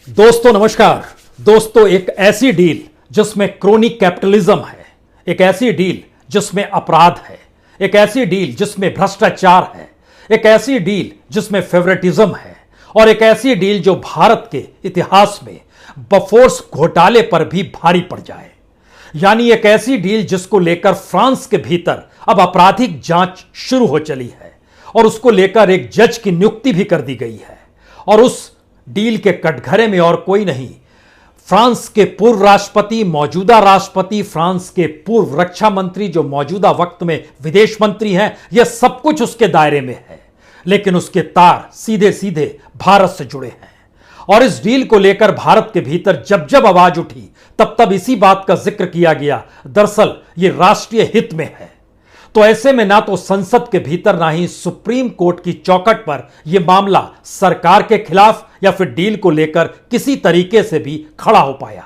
दोस्तों नमस्कार। दोस्तों, एक ऐसी डील जिसमें क्रोनिक कैपिटलिज्म है, एक ऐसी डील जिसमें अपराध है, एक ऐसी डील जिसमें भ्रष्टाचार है, एक ऐसी डील जिसमें फेवरेटिज्म है और एक ऐसी डील जो भारत के इतिहास में बफोर्स घोटाले पर भी भारी पड़ जाए। यानी एक ऐसी डील जिसको लेकर फ्रांस के भीतर अब आपराधिक जांच शुरू हो चली है और उसको लेकर एक जज की नियुक्ति भी कर दी गई है। और उस डील के कटघरे में और कोई नहीं, फ्रांस के पूर्व राष्ट्रपति, मौजूदा राष्ट्रपति, फ्रांस के पूर्व रक्षा मंत्री जो मौजूदा वक्त में विदेश मंत्री हैं, यह सब कुछ उसके दायरे में है। लेकिन उसके तार सीधे सीधे भारत से जुड़े हैं और इस डील को लेकर भारत के भीतर जब जब आवाज उठी तब तब इसी बात का जिक्र किया गया, दरअसल यह राष्ट्रीय हित में है। तो ऐसे में ना तो संसद के भीतर ना ही सुप्रीम कोर्ट की चौखट पर यह मामला सरकार के खिलाफ या फिर डील को लेकर किसी तरीके से भी खड़ा हो पाया।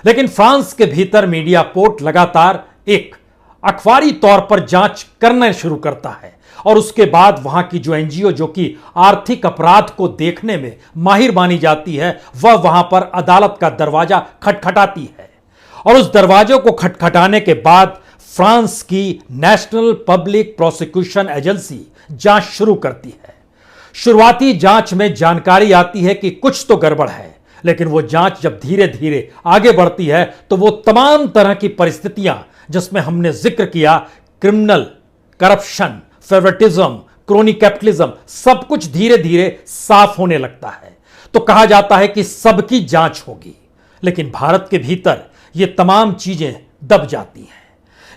लेकिन फ्रांस के भीतर मीडिया पोर्ट लगातार एक अखबारी तौर पर जांच करना शुरू करता है और उसके बाद वहां की जो एनजीओ जो कि आर्थिक अपराध को देखने में माहिर मानी जाती है, वह वहां पर अदालत का दरवाजा खटखटाती है। और उस दरवाजे को खटखटाने के बाद फ्रांस की नेशनल पब्लिक प्रोसिक्यूशन एजेंसी जांच शुरू करती है। शुरुआती जांच में जानकारी आती है कि कुछ तो गड़बड़ है, लेकिन वो जांच जब धीरे धीरे आगे बढ़ती है तो वो तमाम तरह की परिस्थितियां जिसमें हमने जिक्र किया, criminal, corruption, favouritism, chronic capitalism, सब कुछ धीरे धीरे साफ होने लगता है। तो कहा जाता है कि सबकी जांच होगी, लेकिन भारत के भीतर ये तमाम चीजें दब जाती हैं।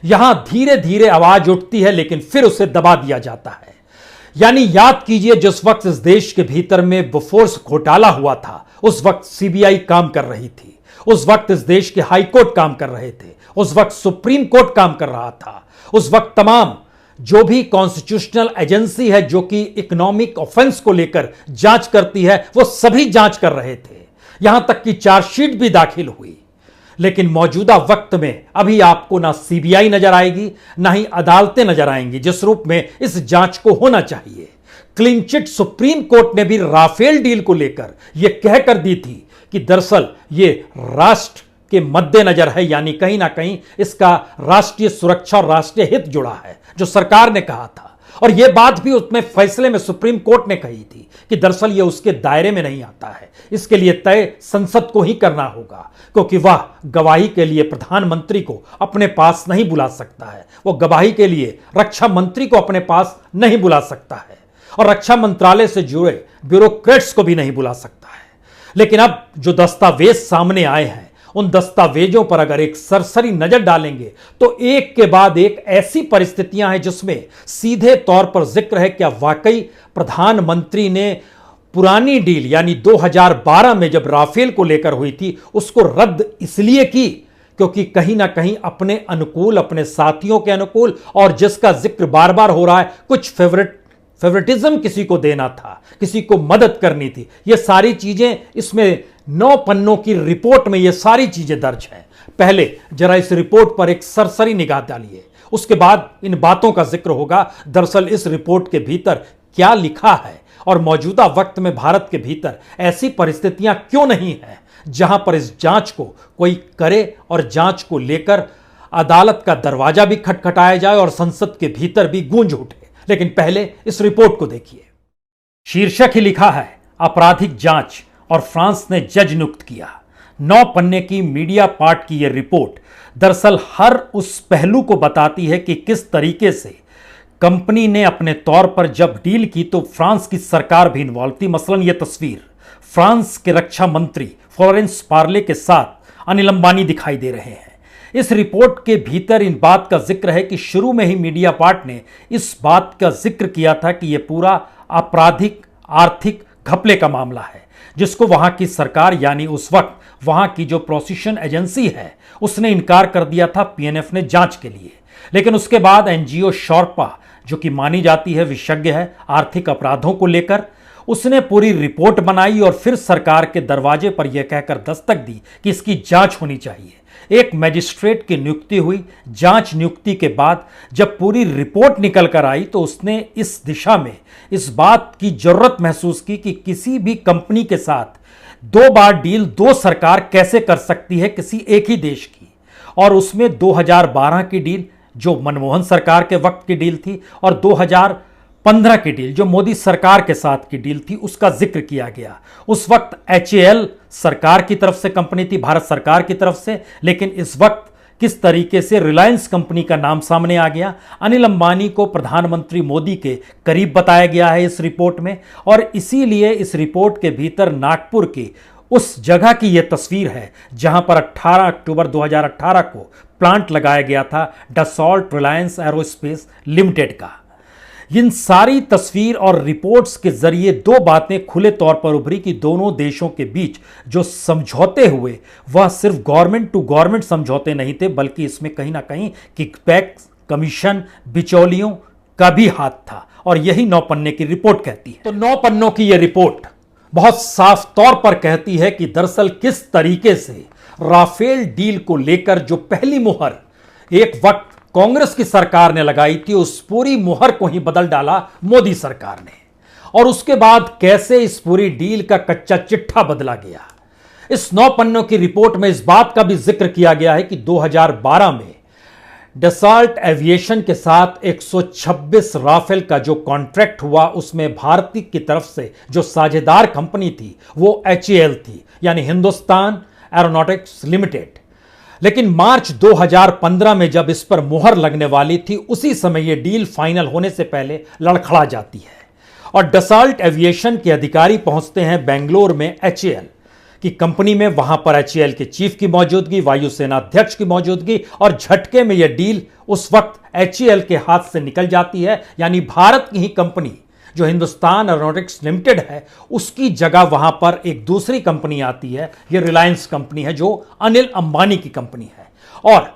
यहां धीरे धीरे आवाज उठती है, लेकिन फिर उसे दबा दिया जाता है। यानी याद कीजिए, जिस वक्त इस देश के भीतर में बोफोर्स घोटाला हुआ था, उस वक्त सीबीआई काम कर रही थी, उस वक्त इस देश के हाई कोर्ट काम कर रहे थे, उस वक्त सुप्रीम कोर्ट काम कर रहा था, उस वक्त तमाम जो भी कॉन्स्टिट्यूशनल एजेंसी है जो कि इकोनॉमिक ऑफेंस को लेकर जांच करती है, वो सभी जांच कर रहे थे। यहां तक कि चार्जशीट भी दाखिल हुई। लेकिन मौजूदा वक्त में अभी आपको ना सीबीआई नजर आएगी, ना ही अदालतें नजर आएंगी जिस रूप में इस जांच को होना चाहिए। क्लीन चिट सुप्रीम कोर्ट ने भी राफेल डील को लेकर यह कहकर दी थी कि दरअसल यह राष्ट्र के मद्देनजर है, यानी कहीं ना कहीं इसका राष्ट्रीय सुरक्षा और राष्ट्रीय हित जुड़ा है, जो सरकार ने कहा था। और यह बात भी उसमें फैसले में सुप्रीम कोर्ट ने कही थी कि दरअसल यह उसके दायरे में नहीं आता है, इसके लिए तय संसद को ही करना होगा, क्योंकि वह गवाही के लिए प्रधानमंत्री को अपने पास नहीं बुला सकता है, वो गवाही के लिए रक्षा मंत्री को अपने पास नहीं बुला सकता है और रक्षा मंत्रालय से जुड़े ब्यूरोक्रेट्स को भी नहीं बुला सकता है। लेकिन अब जो दस्तावेज सामने आए हैं, उन दस्तावेजों पर अगर एक सरसरी नजर डालेंगे तो एक के बाद एक ऐसी परिस्थितियां हैं जिसमें सीधे तौर पर जिक्र है क्या वाकई प्रधानमंत्री ने पुरानी डील यानी 2012 में जब राफेल को लेकर हुई थी उसको रद्द इसलिए की क्योंकि कहीं ना कहीं अपने अनुकूल, अपने साथियों के अनुकूल, और जिसका जिक्र बार बार हो रहा है, कुछ फेवरेटिज्म किसी को देना था, किसी को मदद करनी थी। ये सारी चीजें इसमें 9 पन्नों की रिपोर्ट में ये सारी चीजें दर्ज हैं। पहले जरा इस रिपोर्ट पर एक सरसरी निगाह डालिए, उसके बाद इन बातों का जिक्र होगा। दरअसल इस रिपोर्ट के भीतर क्या लिखा है और मौजूदा वक्त में भारत के भीतर ऐसी परिस्थितियां क्यों नहीं हैं जहां पर इस जांच को कोई करे और जांच को लेकर अदालत का दरवाजा भी खटखटाया जाए और संसद के भीतर भी गूंज उठे। लेकिन पहले इस रिपोर्ट को देखिए। शीर्षक ही लिखा है आपराधिक जांच और फ्रांस ने जज नियुक्त किया। 9 पन्ने की मीडिया पार्ट की यह रिपोर्ट दरअसल हर उस पहलू को बताती है कि किस तरीके से कंपनी ने अपने तौर पर जब डील की तो फ्रांस की सरकार भी इन्वॉल्व थी। मसलन यह तस्वीर फ्रांस के रक्षा मंत्री फ्लोरेंस पार्ले के साथ अनिल अंबानी दिखाई दे रहे हैं। इस रिपोर्ट के भीतर इन बात का जिक्र है कि शुरू में ही मीडिया पार्ट ने इस बात का जिक्र किया था कि यह पूरा आपराधिक आर्थिक घपले का मामला है, जिसको वहां की सरकार यानी उस वक्त वहां की जो प्रोसिक्यूशन एजेंसी है उसने इनकार कर दिया था पीएनएफ ने जांच के लिए। लेकिन उसके बाद एनजीओ शॉर्पा, जो कि मानी जाती है विशेषज्ञ है आर्थिक अपराधों को लेकर, उसने पूरी रिपोर्ट बनाई और फिर सरकार के दरवाजे पर यह कहकर दस्तक दी कि इसकी जांच होनी चाहिए। एक मजिस्ट्रेट की नियुक्ति हुई। जांच नियुक्ति के बाद जब पूरी रिपोर्ट निकल कर आई तो उसने इस दिशा में इस बात की जरूरत महसूस की कि किसी भी कंपनी के साथ दो बार डील दो सरकार कैसे कर सकती है किसी एक ही देश की, और उसमें 2012 की डील जो मनमोहन सरकार के वक्त की डील थी और 2015 की डील जो मोदी सरकार के साथ की डील थी, उसका जिक्र किया गया। उस वक्त HAL सरकार की तरफ से कंपनी थी, भारत सरकार की तरफ से, लेकिन इस वक्त किस तरीके से रिलायंस कंपनी का नाम सामने आ गया। अनिल अंबानी को प्रधानमंत्री मोदी के करीब बताया गया है इस रिपोर्ट में, और इसीलिए इस रिपोर्ट के भीतर नागपुर की उस जगह की यह तस्वीर है जहां पर 18 अक्टूबर 2018 को प्लांट लगाया गया था डसॉल्ट रिलायंस एरोस्पेस लिमिटेड का। इन सारी तस्वीर और रिपोर्ट्स के जरिए दो बातें खुले तौर पर उभरी कि दोनों देशों के बीच जो समझौते हुए वह सिर्फ गवर्नमेंट टू गवर्नमेंट समझौते नहीं थे, बल्कि इसमें कहीं ना कहीं किकबैक, कमीशन, बिचौलियों का भी हाथ था, और यही 9 पन्ने की रिपोर्ट कहती है। तो 9 पन्नों की यह रिपोर्ट बहुत साफ तौर पर कहती है कि दरअसल किस तरीके से राफेल डील को लेकर जो पहली मुहर एक वक्त कांग्रेस की सरकार ने लगाई थी, उस पूरी मुहर को ही बदल डाला मोदी सरकार ने, और उसके बाद कैसे इस पूरी डील का कच्चा चिट्ठा बदला गया। इस 9 पन्नों की रिपोर्ट में इस बात का भी जिक्र किया गया है कि 2012 में डसॉल्ट एविएशन के साथ 126 राफेल का जो कॉन्ट्रैक्ट हुआ, उसमें भारत की तरफ से जो साझेदार कंपनी थी वो HAL थी, यानी हिंदुस्तान एरोनॉटिक्स लिमिटेड। लेकिन मार्च 2015 में जब इस पर मुहर लगने वाली थी, उसी समय यह डील फाइनल होने से पहले लड़खड़ा जाती है, और डसॉल्ट एविएशन के अधिकारी पहुंचते हैं बेंगलोर में HAL की कंपनी में। वहां पर HAL के चीफ की मौजूदगी, वायुसेना अध्यक्ष की मौजूदगी, और झटके में यह डील उस वक्त HAL के हाथ से निकल जाती है, यानी भारत की ही कंपनी जो हिंदुस्तान एरोनॉटिक्स लिमिटेड है, उसकी जगह वहां पर एक दूसरी कंपनी आती है। यह रिलायंस कंपनी है जो अनिल अंबानी की कंपनी है, और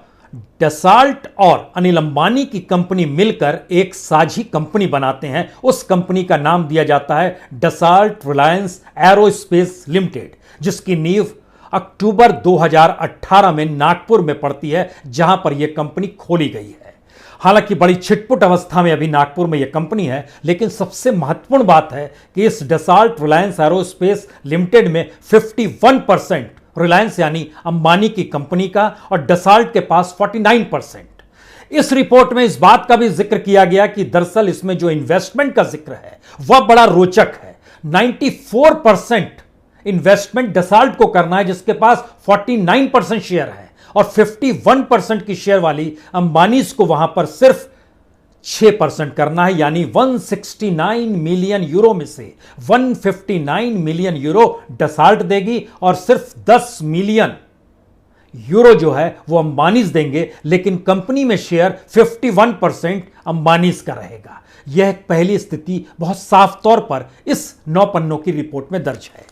डसॉल्ट और अनिल अंबानी की कंपनी मिलकर एक साझी कंपनी बनाते हैं। उस कंपनी का नाम दिया जाता है डसॉल्ट रिलायंस एरोस्पेस लिमिटेड, जिसकी नींव अक्टूबर 2018 में नागपुर में पड़ती है, जहां पर यह कंपनी खोली गई है। हालांकि बड़ी छिटपुट अवस्था में अभी नागपुर में यह कंपनी है, लेकिन सबसे महत्वपूर्ण बात है कि इस डसॉल्ट रिलायंस एरोस्पेस लिमिटेड में 51% रिलायंस यानी अंबानी की कंपनी का, और डसॉल्ट के पास 49%। इस रिपोर्ट में इस बात का भी जिक्र किया गया कि दरअसल इसमें जो इन्वेस्टमेंट का जिक्र है वह बड़ा रोचक है। 94% इन्वेस्टमेंट डसॉल्ट को करना है, जिसके पास 49% शेयर है, और 51% की शेयर वाली अंबानी को वहां पर सिर्फ 6% करना है, यानी 169 मिलियन यूरो में से 159 मिलियन यूरो डसॉल्ट देगी, और सिर्फ 10 मिलियन यूरो जो है वो अंबानीज देंगे, लेकिन कंपनी में शेयर 51% अंबानीज का रहेगा। यह पहली स्थिति बहुत साफ तौर पर इस 9 पन्नों की रिपोर्ट में दर्ज है।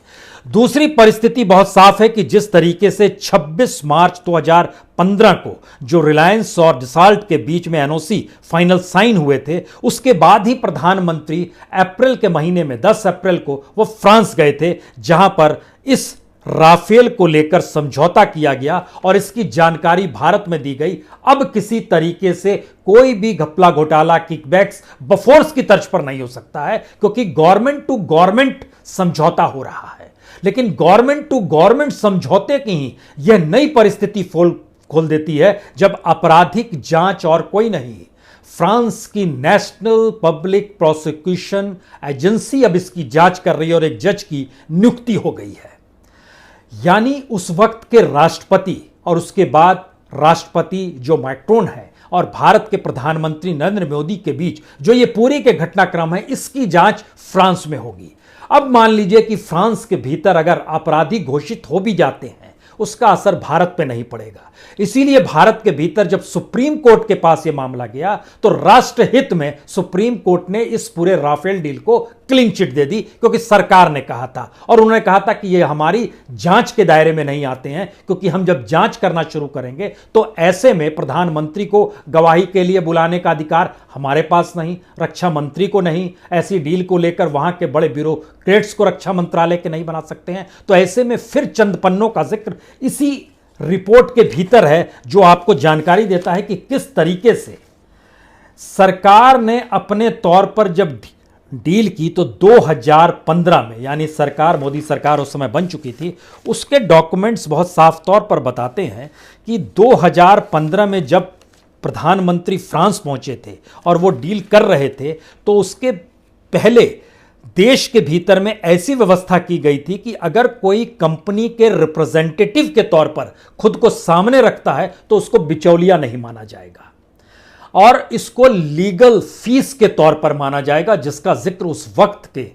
दूसरी परिस्थिति बहुत साफ है कि जिस तरीके से 26 मार्च 2015 को जो रिलायंस और डसॉल्ट के बीच में NOC फाइनल साइन हुए थे, उसके बाद ही प्रधानमंत्री अप्रैल के महीने में 10 अप्रैल को वो फ्रांस गए थे, जहां पर इस राफेल को लेकर समझौता किया गया और इसकी जानकारी भारत में दी गई। अब किसी तरीके से कोई भी घपला घोटाला, किकबैक्स बफोर्स की तर्ज पर नहीं हो सकता है, क्योंकि गवर्नमेंट टू गवर्नमेंट समझौता हो रहा है। लेकिन गवर्नमेंट टू गवर्नमेंट समझौते की ही यह नई परिस्थिति खोल देती है जब आपराधिक जांच और कोई नहीं, फ्रांस की नेशनल पब्लिक प्रोसिक्यूशन एजेंसी अब इसकी जांच कर रही है और एक जज की नियुक्ति हो गई है। यानी उस वक्त के राष्ट्रपति और उसके बाद राष्ट्रपति जो मैक्रोन है और भारत के प्रधानमंत्री नरेंद्र मोदी के बीच जो ये पूरी के घटनाक्रम है, इसकी जांच फ्रांस में होगी। अब मान लीजिए कि फ्रांस के भीतर अगर अपराधी घोषित हो भी जाते हैं, उसका असर भारत पे नहीं पड़ेगा। इसीलिए भारत के भीतर जब सुप्रीम कोर्ट के पास यह मामला गया तो राष्ट्रहित में सुप्रीम कोर्ट ने इस पूरे राफेल डील को क्लीन चिट दे दी, क्योंकि सरकार ने कहा था और उन्होंने कहा था कि ये हमारी जांच के दायरे में नहीं आते हैं, क्योंकि हम जब जांच करना शुरू करेंगे तो ऐसे में प्रधानमंत्री को गवाही के लिए बुलाने का अधिकार हमारे पास नहीं, रक्षा मंत्री को नहीं, ऐसी डील को लेकर वहां के बड़े ब्यूरोक्रेट्स को रक्षा मंत्रालय के नहीं बना सकते हैं। तो ऐसे में फिर चंद पन्नों का जिक्र इसी रिपोर्ट के भीतर है, जो आपको जानकारी देता है कि किस तरीके से सरकार ने अपने तौर पर जब डील की तो 2015 में, यानी सरकार, मोदी सरकार उस समय बन चुकी थी। उसके डॉक्यूमेंट्स बहुत साफ तौर पर बताते हैं कि 2015 में जब प्रधानमंत्री फ्रांस पहुंचे थे और वो डील कर रहे थे, तो उसके पहले देश के भीतर में ऐसी व्यवस्था की गई थी कि अगर कोई कंपनी के रिप्रेजेंटेटिव के तौर पर खुद को सामने रखता है तो उसको बिचौलिया नहीं माना जाएगा और इसको लीगल फीस के तौर पर माना जाएगा, जिसका जिक्र उस वक्त के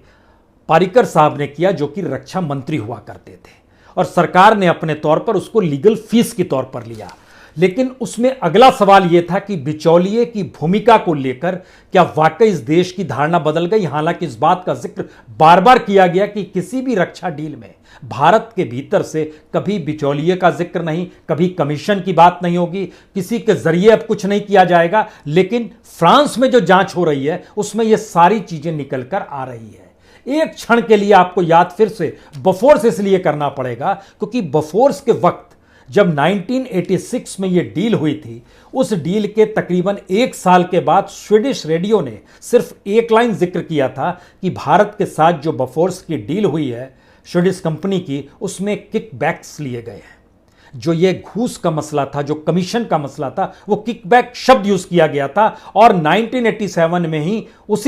पारिकर साहब ने किया, जो कि रक्षा मंत्री हुआ करते थे, और सरकार ने अपने तौर पर उसको लीगल फीस के तौर पर लिया। लेकिन उसमें अगला सवाल यह था कि बिचौलिए की भूमिका को लेकर क्या वाकई इस देश की धारणा बदल गई। हालांकि इस बात का जिक्र बार बार किया गया कि किसी भी रक्षा डील में भारत के भीतर से कभी बिचौलिए का जिक्र नहीं, कभी कमीशन की बात नहीं होगी, किसी के जरिए अब कुछ नहीं किया जाएगा। लेकिन फ्रांस में जो जांच हो रही है उसमें यह सारी चीजें निकल कर आ रही है। एक क्षण के लिए आपको याद फिर से बोफोर्स इसलिए करना पड़ेगा क्योंकि बोफोर्स के वक्त जब 1986 में यह डील हुई थी, उस डील के तकरीबन एक साल के बाद स्वीडिश रेडियो ने सिर्फ एक लाइन जिक्र किया था कि भारत के साथ जो बोफोर्स की डील हुई है स्वीडिश कंपनी की, उसमें किकबैक्स लिए गए हैं। जो ये घूस का मसला था, जो कमीशन का मसला था, वो किकबैक शब्द यूज किया गया था और 1987 में ही उस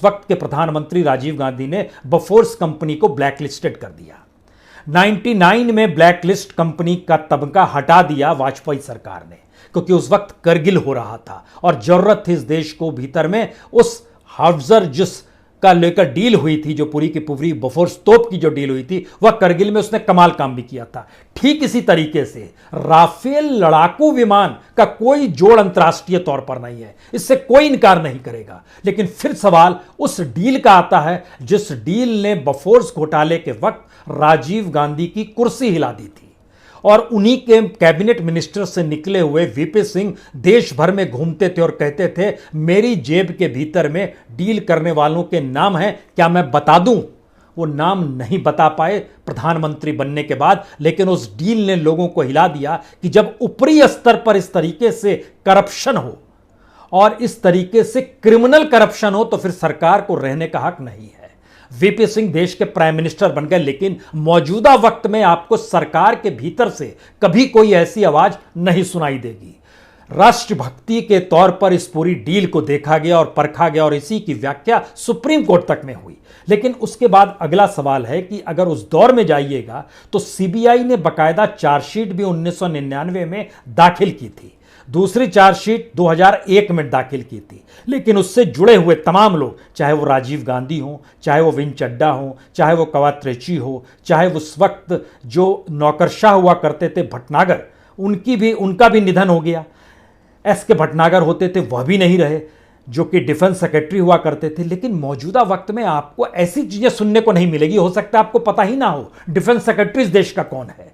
वक्त के प्रधानमंत्री राजीव गांधी ने बोफोर्स कंपनी को ब्लैकलिस्टेड कर दिया। 99 में ब्लैकलिस्ट कंपनी का तबका हटा दिया वाजपेयी सरकार ने, क्योंकि उस वक्त करगिल हो रहा था और जरूरत थी इस देश को भीतर में उस हाफ्जर जिस का लेकर डील हुई थी, जो पूरी की पूरी बोफोर्स तोप की जो डील हुई थी, वह करगिल में उसने कमाल काम भी किया था। ठीक इसी तरीके से राफेल लड़ाकू विमान का कोई जोड़ अंतर्राष्ट्रीय तौर पर नहीं है, इससे कोई इनकार नहीं करेगा। लेकिन फिर सवाल उस डील का आता है जिस डील ने बोफोर्स घोटाले के वक्त राजीव गांधी की कुर्सी हिला दी थी और उन्हीं के कैबिनेट मिनिस्टर से निकले हुए वीपी सिंह देश भर में घूमते थे और कहते थे मेरी जेब के भीतर में डील करने वालों के नाम हैं, क्या मैं बता दूं? वो नाम नहीं बता पाए प्रधानमंत्री बनने के बाद, लेकिन उस डील ने लोगों को हिला दिया कि जब ऊपरी स्तर पर इस तरीके से करप्शन हो और इस तरीके से क्रिमिनल करप्शन हो तो फिर सरकार को रहने का हक नहीं है। वीपी सिंह देश के प्राइम मिनिस्टर बन गए, लेकिन मौजूदा वक्त में आपको सरकार के भीतर से कभी कोई ऐसी आवाज नहीं सुनाई देगी। राष्ट्रभक्ति के तौर पर इस पूरी डील को देखा गया और परखा गया और इसी की व्याख्या सुप्रीम कोर्ट तक में हुई। लेकिन उसके बाद अगला सवाल है कि अगर उस दौर में जाइएगा तो सीबीआई ने बाकायदा चार्जशीट भी 1999 में दाखिल की थी, दूसरी चार्जशीट 2001 में दाखिल की थी। लेकिन उससे जुड़े हुए तमाम लोग, चाहे वो राजीव गांधी हो, चाहे वो विन चड्डा हो, चाहे वो कवात्रेची हो, चाहे उस वक्त जो नौकरशाह हुआ करते थे भटनागर, उनका भी निधन हो गया। एस के भटनागर होते थे, वह भी नहीं रहे, जो कि डिफेंस सेक्रेटरी हुआ करते थे। लेकिन मौजूदा वक्त में आपको ऐसी चीजें सुनने को नहीं मिलेगी, हो सकता है आपको पता ही ना हो डिफेंस सेक्रेटरी इस देश का कौन है।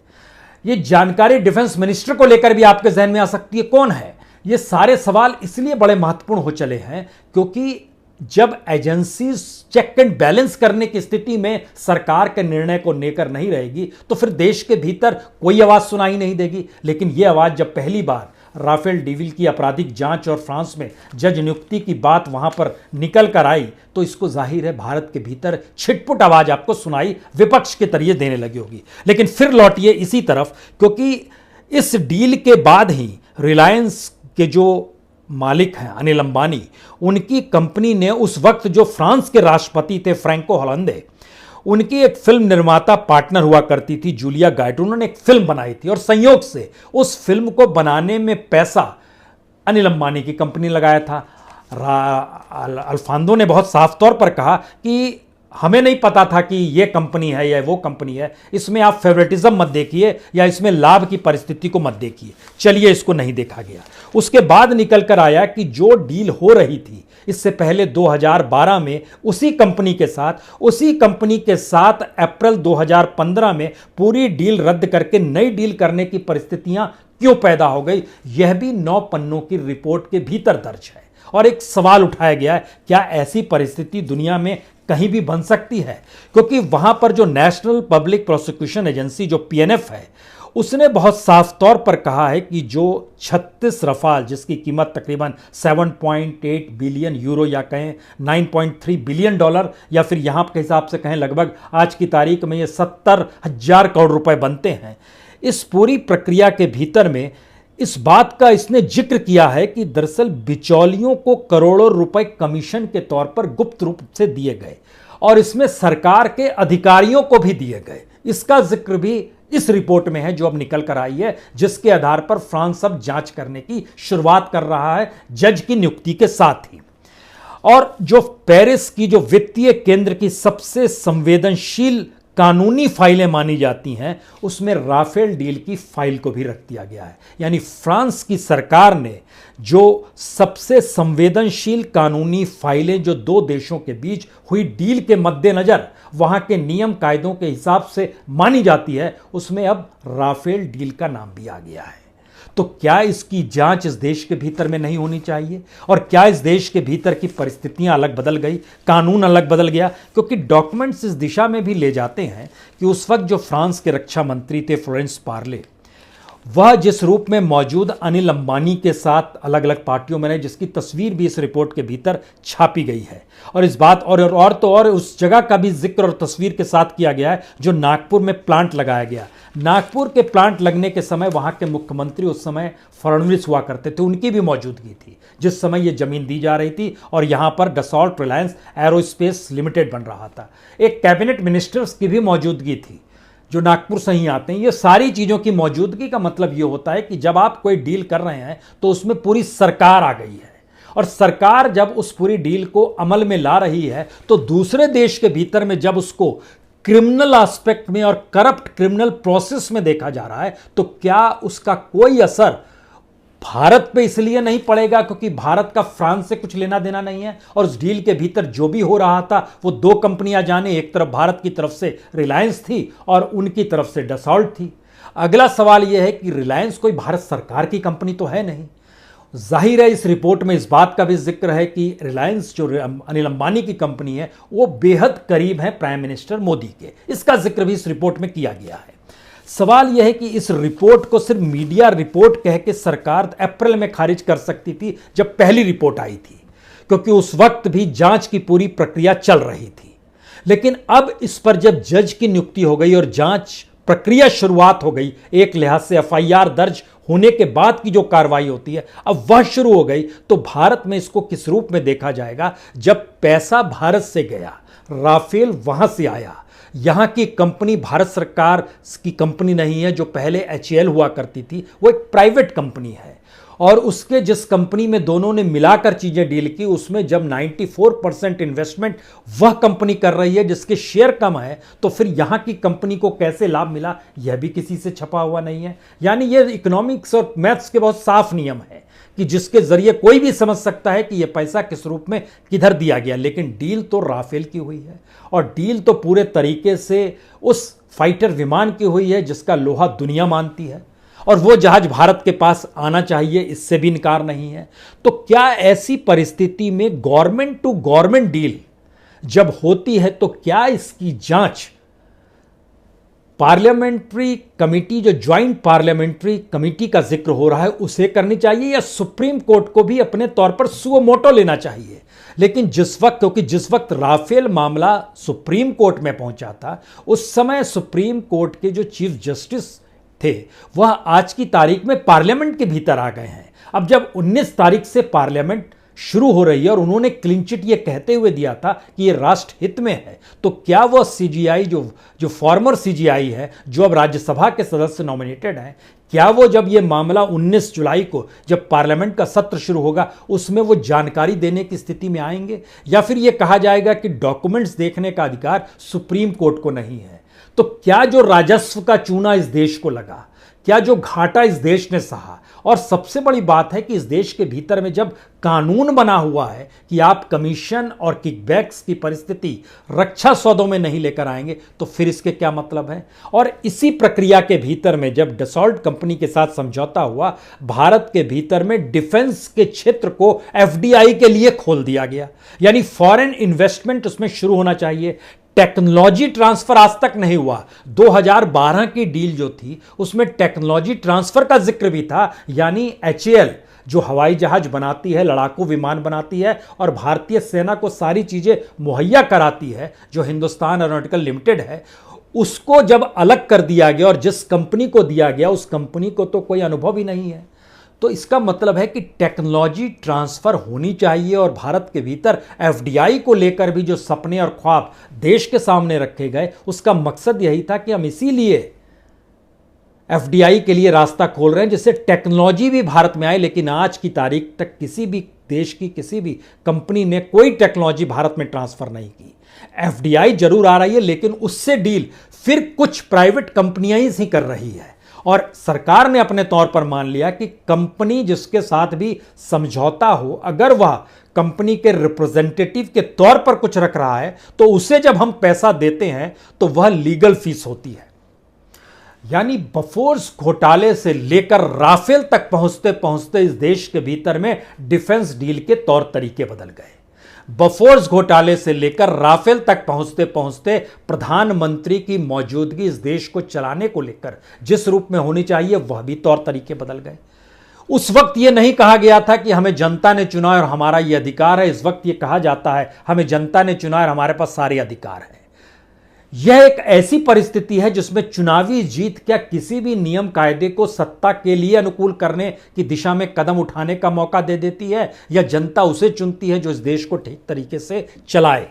ये जानकारी डिफेंस मिनिस्टर को लेकर भी आपके जहन में आ सकती है, कौन है। ये सारे सवाल इसलिए बड़े महत्वपूर्ण हो चले हैं क्योंकि जब एजेंसी चेक एंड बैलेंस करने की स्थिति में सरकार के निर्णय को लेकर नहीं रहेगी तो फिर देश के भीतर कोई आवाज सुनाई नहीं देगी। लेकिन यह आवाज जब पहली बार राफेल डील की आपराधिक जांच और फ्रांस में जज नियुक्ति की बात वहां पर निकल कर आई तो इसको जाहिर है भारत के भीतर छिटपुट आवाज आपको सुनाई विपक्ष के तरीके देने लगी होगी। लेकिन फिर लौटिए इसी तरफ, क्योंकि इस डील के बाद ही रिलायंस के जो मालिक हैं अनिल अंबानी, उनकी कंपनी ने उस वक्त जो फ्रांस के राष्ट्रपति थे फ्रैंको होलंदे, उनकी एक फिल्म निर्माता पार्टनर हुआ करती थी जूलिया गाइट, उन्होंने एक फिल्म बनाई थी और संयोग से उस फिल्म को बनाने में पैसा अनिल अंबानी की कंपनी लगाया था। अल्फांदो ने बहुत साफ तौर पर कहा कि हमें नहीं पता था कि ये कंपनी है या वो कंपनी है, इसमें आप फेवरेटिज्म मत देखिए या इसमें लाभ की परिस्थिति को मत देखिए। चलिए, इसको नहीं देखा गया। उसके बाद निकल कर आया कि जो डील हो रही थी इससे पहले 2012 में उसी कंपनी के साथ अप्रैल 2015 में पूरी डील रद्द करके नई डील करने की परिस्थितियां क्यों पैदा हो गई, यह भी 9 पन्नों की रिपोर्ट के भीतर दर्ज है। और एक सवाल उठाया गया है, क्या ऐसी परिस्थिति दुनिया में कहीं भी बन सकती है? क्योंकि वहां पर जो नेशनल पब्लिक प्रोसिक्यूशन एजेंसी जो पीएनएफ है, उसने बहुत साफ तौर पर कहा है कि जो 36 रफाल जिसकी कीमत तकरीबन 7.8 बिलियन यूरो या कहें 9.3 बिलियन डॉलर या फिर यहां के हिसाब से कहें लगभग आज की तारीख में ये 70,000 करोड़ रुपए बनते हैं। इस पूरी प्रक्रिया के भीतर में इस बात का इसने जिक्र किया है कि दरअसल बिचौलियों को करोड़ों रुपए कमीशन के तौर पर गुप्त रूप से दिए गए और इसमें सरकार के अधिकारियों को भी दिए गए। इसका जिक्र भी इस रिपोर्ट में है जो अब निकल कर आई है, जिसके आधार पर फ्रांस अब जांच करने की शुरुआत कर रहा है जज की नियुक्ति के साथ ही। और जो पेरिस की जो वित्तीय केंद्र की सबसे संवेदनशील कानूनी फाइलें मानी जाती हैं उसमें राफेल डील की फाइल को भी रख दिया गया है। यानी फ्रांस की सरकार ने जो सबसे संवेदनशील कानूनी फाइलें जो दो देशों के बीच हुई डील के मद्देनजर वहां के नियम कायदों के हिसाब से मानी जाती है, उसमें अब राफेल डील का नाम भी आ गया है। तो क्या इसकी जांच इस देश के भीतर में नहीं होनी चाहिए? और क्या इस देश के भीतर की परिस्थितियां अलग बदल गई, कानून अलग बदल गया? क्योंकि डॉक्यूमेंट्स इस दिशा में भी ले जाते हैं कि उस वक्त जो फ्रांस के रक्षा मंत्री थे फ्लोरेंस पार्ले, वह जिस रूप में मौजूद अनिल अंबानी के साथ अलग अलग पार्टियों में रहे, जिसकी तस्वीर भी इस रिपोर्ट के भीतर छापी गई है। और इस बात और उस जगह का भी जिक्र और तस्वीर के साथ किया गया है जो नागपुर में प्लांट लगाया गया। नागपुर के प्लांट लगने के समय वहां के मुख्यमंत्री उस समय फडणवीस हुआ करते थे, उनकी भी मौजूदगी थी जिस समय यह जमीन दी जा रही थी और यहां पर डसॉल्ट रिलायंस एरोस्पेस लिमिटेड बन रहा था। एक कैबिनेट मिनिस्टर्स की भी मौजूदगी थी जो नागपुर से ही आते हैं। ये सारी चीज़ों की मौजूदगी का मतलब ये होता है कि जब आप कोई डील कर रहे हैं तो उसमें पूरी सरकार आ गई है और सरकार जब उस पूरी डील को अमल में ला रही है तो दूसरे देश के भीतर में जब उसको क्रिमिनल एस्पेक्ट में और करप्ट क्रिमिनल प्रोसेस में देखा जा रहा है तो क्या उसका कोई असर भारत पे इसलिए नहीं पड़ेगा क्योंकि भारत का फ्रांस से कुछ लेना देना नहीं है? और उस डील के भीतर जो भी हो रहा था वो दो कंपनियां जाने, एक तरफ भारत की तरफ से रिलायंस थी और उनकी तरफ से डसॉल्ट थी। अगला सवाल यह है कि रिलायंस कोई भारत सरकार की कंपनी तो है नहीं। जाहिर है इस रिपोर्ट में इस बात का भी जिक्र है कि रिलायंस जो अनिल अंबानी की कंपनी है वो बेहद करीब है प्राइम मिनिस्टर मोदी के। इसका जिक्र भी इस रिपोर्ट में किया गया है। सवाल यह है कि इस रिपोर्ट को सिर्फ मीडिया रिपोर्ट कह के सरकार अप्रैल में खारिज कर सकती थी जब पहली रिपोर्ट आई थी, क्योंकि उस वक्त भी जांच की पूरी प्रक्रिया चल रही थी। लेकिन अब इस पर जब जज की नियुक्ति हो गई और जांच प्रक्रिया शुरुआत हो गई, एक लिहाज से एफआईआर दर्ज होने के बाद की जो कार्रवाई होती है अब वह शुरू हो गई, तो भारत में इसको किस रूप में देखा जाएगा? जब पैसा भारत से गया, राफेल वहां से आया, यहां की कंपनी भारत सरकार की कंपनी नहीं है जो पहले एचएएल हुआ करती थी, वो एक प्राइवेट कंपनी है और उसके जिस कंपनी में दोनों ने मिलाकर चीजें डील की उसमें जब 94% इन्वेस्टमेंट वह कंपनी कर रही है जिसके शेयर कम है, तो फिर यहां की कंपनी को कैसे लाभ मिला यह भी किसी से छपा हुआ नहीं है। यानी यह इकोनॉमिक्स और मैथ्स के बहुत साफ नियम है कि जिसके जरिए कोई भी समझ सकता है कि यह पैसा किस रूप में किधर दिया गया। लेकिन डील तो राफेल की हुई है और डील तो पूरे तरीके से उस फाइटर विमान की हुई है जिसका लोहा दुनिया मानती है और वो जहाज भारत के पास आना चाहिए, इससे भी इनकार नहीं है। तो क्या ऐसी परिस्थिति में गवर्नमेंट टू गवर्नमेंट डील जब होती है तो क्या इसकी जांच पार्लियामेंट्री कमेटी, जो ज्वाइंट पार्लियामेंट्री कमेटी का जिक्र हो रहा है, उसे करनी चाहिए या सुप्रीम कोर्ट को भी अपने तौर पर सुओ मोटो लेना चाहिए? लेकिन क्योंकि जिस वक्त राफेल मामला सुप्रीम कोर्ट में पहुंचा था उस समय सुप्रीम कोर्ट के जो चीफ जस्टिस थे वह आज की तारीख में पार्लियामेंट के भीतर आ गए हैं। अब जब 19 तारीख से पार्लियामेंट शुरू हो रही है और उन्होंने क्लीन चिट ये कहते हुए दिया था कि ये राष्ट्र हित में है, तो क्या वह सीजीआई जो फॉर्मर सीजीआई है, जो अब राज्यसभा के सदस्य नॉमिनेटेड हैं, क्या वो जब ये मामला 19 जुलाई को जब पार्लियामेंट का सत्र शुरू होगा उसमें वो जानकारी देने की स्थिति में आएंगे? या फिर ये कहा जाएगा कि डॉक्यूमेंट्स देखने का अधिकार सुप्रीम कोर्ट को नहीं है? तो क्या जो राजस्व का चूना इस देश को लगा, क्या जो घाटा इस देश ने सहा, और सबसे बड़ी बात है कि इस देश के भीतर में जब कानून बना हुआ है कि आप कमीशन और किकबैक्स की परिस्थिति रक्षा सौदों में नहीं लेकर आएंगे, तो फिर इसके क्या मतलब है? और इसी प्रक्रिया के भीतर में जब डसॉल्ट कंपनी के साथ समझौता हुआ, भारत के भीतर में डिफेंस के क्षेत्र को एफडीआई के लिए खोल दिया गया, यानी फॉरेन इन्वेस्टमेंट उसमें शुरू होना चाहिए। टेक्नोलॉजी ट्रांसफर आज तक नहीं हुआ। 2012 की डील जो थी उसमें टेक्नोलॉजी ट्रांसफर का जिक्र भी था, यानी HAL जो हवाई जहाज बनाती है, लड़ाकू विमान बनाती है और भारतीय सेना को सारी चीजें मुहैया कराती है, जो हिंदुस्तान एरोनॉटिकल लिमिटेड है, उसको जब अलग कर दिया गया और जिस कंपनी को दिया गया उस कंपनी को तो कोई अनुभव ही नहीं है। तो इसका मतलब है कि टेक्नोलॉजी ट्रांसफर होनी चाहिए और भारत के भीतर FDI को लेकर भी जो सपने और ख्वाब देश के सामने रखे गए, उसका मकसद यही था कि हम इसीलिए FDI के लिए रास्ता खोल रहे हैं जिससे टेक्नोलॉजी भी भारत में आए। लेकिन आज की तारीख तक किसी भी देश की किसी भी कंपनी ने कोई टेक्नोलॉजी भारत में ट्रांसफर नहीं की। FDI जरूर आ रही है लेकिन उससे डील फिर कुछ प्राइवेट कंपनियां ही कर रही है और सरकार ने अपने तौर पर मान लिया कि कंपनी जिसके साथ भी समझौता हो, अगर वह कंपनी के रिप्रेजेंटेटिव के तौर पर कुछ रख रहा है तो उसे जब हम पैसा देते हैं तो वह लीगल फीस होती है। यानी बफोर्स घोटाले से लेकर राफेल तक पहुंचते पहुंचते इस देश के भीतर में डिफेंस डील के तौर तरीके बदल गए। बफोर्स घोटाले से लेकर राफेल तक पहुंचते पहुंचते प्रधानमंत्री की मौजूदगी इस देश को चलाने को लेकर जिस रूप में होनी चाहिए वह भी तौर तरीके बदल गए। उस वक्त यह नहीं कहा गया था कि हमें जनता ने चुना और हमारा यह अधिकार है। इस वक्त यह कहा जाता है हमें जनता ने चुना और हमारे पास सारे अधिकार हैं। यह एक ऐसी परिस्थिति है जिसमें चुनावी जीत क्या किसी भी नियम कायदे को सत्ता के लिए अनुकूल करने की दिशा में कदम उठाने का मौका दे देती है, या जनता उसे चुनती है जो इस देश को ठीक तरीके से चलाए।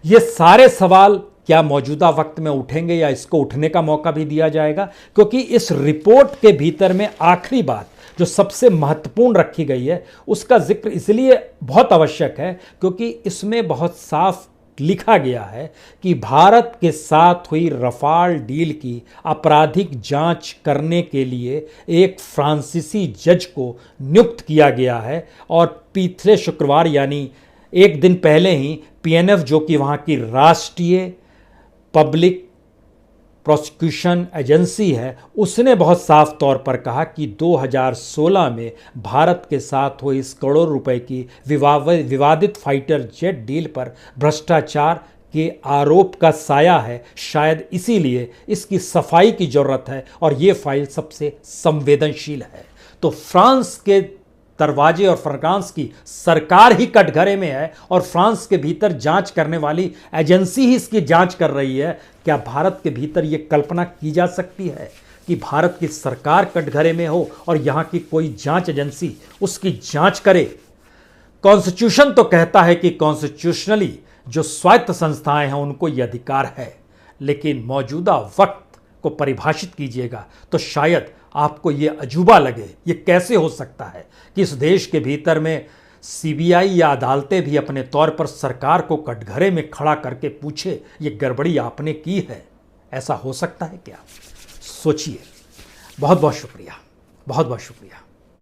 ये सारे सवाल क्या मौजूदा वक्त में उठेंगे या इसको उठने का मौका भी दिया जाएगा? क्योंकि इस रिपोर्ट के भीतर में आखिरी बात जो सबसे महत्वपूर्ण रखी गई है उसका जिक्र इसलिए बहुत आवश्यक है क्योंकि इसमें बहुत साफ लिखा गया है कि भारत के साथ हुई रफाल डील की आपराधिक जांच करने के लिए एक फ्रांसीसी जज को नियुक्त किया गया है और पिछले शुक्रवार यानी एक दिन पहले ही PNF जो कि वहाँ की राष्ट्रीय पब्लिक प्रोसिक्यूशन एजेंसी है, उसने बहुत साफ तौर पर कहा कि 2016 में भारत के साथ हुई इस करोड़ों रुपए की विवादित फाइटर जेट डील पर भ्रष्टाचार के आरोप का साया है। शायद इसीलिए इसकी सफाई की जरूरत है और ये फाइल सबसे संवेदनशील है। तो फ्रांस के दरवाजे और फ्रांस की सरकार ही कटघरे में है और फ्रांस के भीतर जांच करने वाली एजेंसी ही इसकी जांच कर रही है। क्या भारत के भीतर यह कल्पना की जा सकती है कि भारत की सरकार कटघरे में हो और यहां की कोई जांच एजेंसी उसकी जांच करे? कॉन्स्टिट्यूशन तो कहता है कि कॉन्स्टिट्यूशनली जो स्वायत्त संस्थाएं हैं उनको यह अधिकार है, लेकिन मौजूदा वक्त को परिभाषित कीजिएगा तो शायद आपको यह अजूबा लगे। यह कैसे हो सकता है कि इस देश के भीतर में CBI या अदालतें भी अपने तौर पर सरकार को कटघरे में खड़ा करके पूछे ये गड़बड़ी आपने की है? ऐसा हो सकता है क्या? सोचिए। बहुत बहुत शुक्रिया, बहुत बहुत शुक्रिया।